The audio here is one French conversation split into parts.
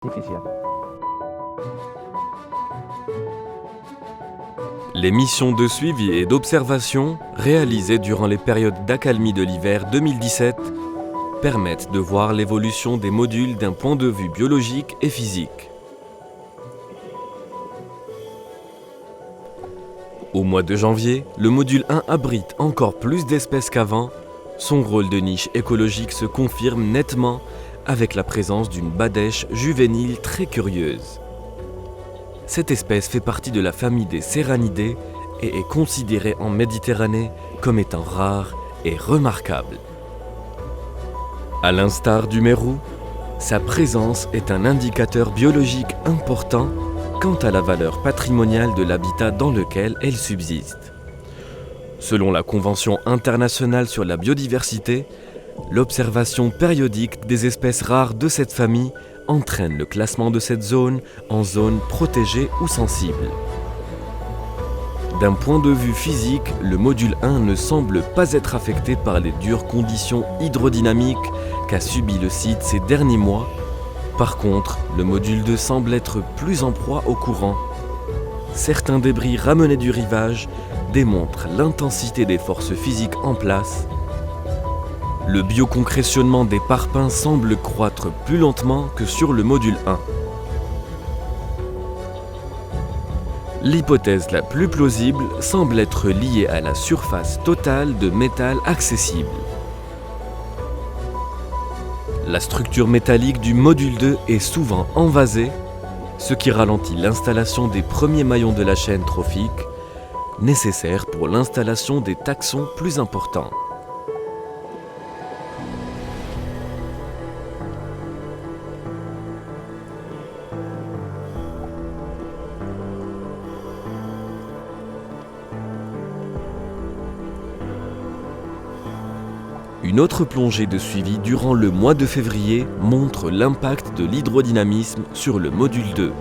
artificielle. Les missions de suivi et d'observation réalisées durant les périodes d'accalmie de l'hiver 2017 permettent de voir l'évolution des modules d'un point de vue biologique et physique. Au mois de janvier, le module 1 abrite encore plus d'espèces qu'avant. Son rôle de niche écologique se confirme nettement avec la présence d'une badèche juvénile très curieuse. Cette espèce fait partie de la famille des Serranidés et est considérée en Méditerranée comme étant rare et remarquable. À l'instar du mérou, sa présence est un indicateur biologique important quant à la valeur patrimoniale de l'habitat dans lequel elle subsiste. Selon la Convention internationale sur la biodiversité, l'observation périodique des espèces rares de cette famille entraîne le classement de cette zone en zone protégée ou sensible. D'un point de vue physique, le module 1 ne semble pas être affecté par les dures conditions hydrodynamiques qu'a subi le site ces derniers mois. Par contre, le module 2 semble être plus en proie au courant. Certains débris ramenés du rivage démontrent l'intensité des forces physiques en place. Le bioconcrétionnement des parpaings semble croître plus lentement que sur le module 1. L'hypothèse la plus plausible semble être liée à la surface totale de métal accessible. La structure métallique du module 2 est souvent envasée, ce qui ralentit l'installation des premiers maillons de la chaîne trophique, nécessaires pour l'installation des taxons plus importants. Une autre plongée de suivi durant le mois de février montre l'impact de l'hydrodynamisme sur le module 2.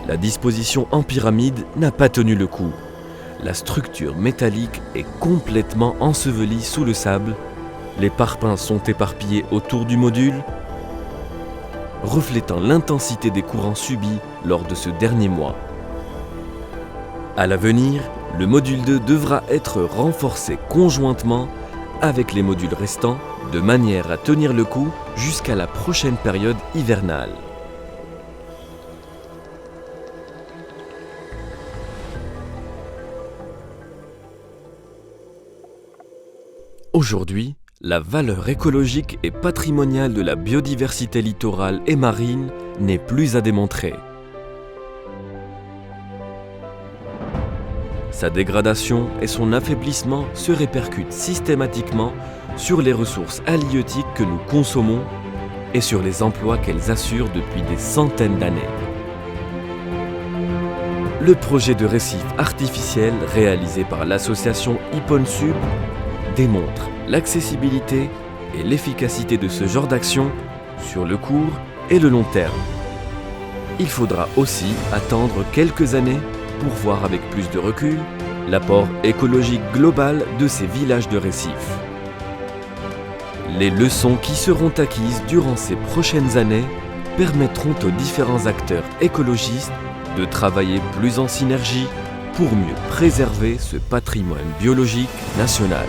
La disposition en pyramide n'a pas tenu le coup. La structure métallique est complètement ensevelie sous le sable. Les parpaings sont éparpillés autour du module, reflétant l'intensité des courants subis lors de ce dernier mois. À l'avenir, le module 2 devra être renforcé conjointement avec les modules restants, de manière à tenir le coup jusqu'à la prochaine période hivernale. Aujourd'hui, la valeur écologique et patrimoniale de la biodiversité littorale et marine n'est plus à démontrer. Sa dégradation et son affaiblissement se répercutent systématiquement sur les ressources halieutiques que nous consommons et sur les emplois qu'elles assurent depuis des centaines d'années. Le projet de récif artificiel réalisé par l'association Iponsub démontre l'accessibilité et l'efficacité de ce genre d'action sur le court et le long terme. Il faudra aussi attendre quelques années pour voir avec plus de recul l'apport écologique global de ces villages de récifs. Les leçons qui seront acquises durant ces prochaines années permettront aux différents acteurs écologistes de travailler plus en synergie pour mieux préserver ce patrimoine biologique national.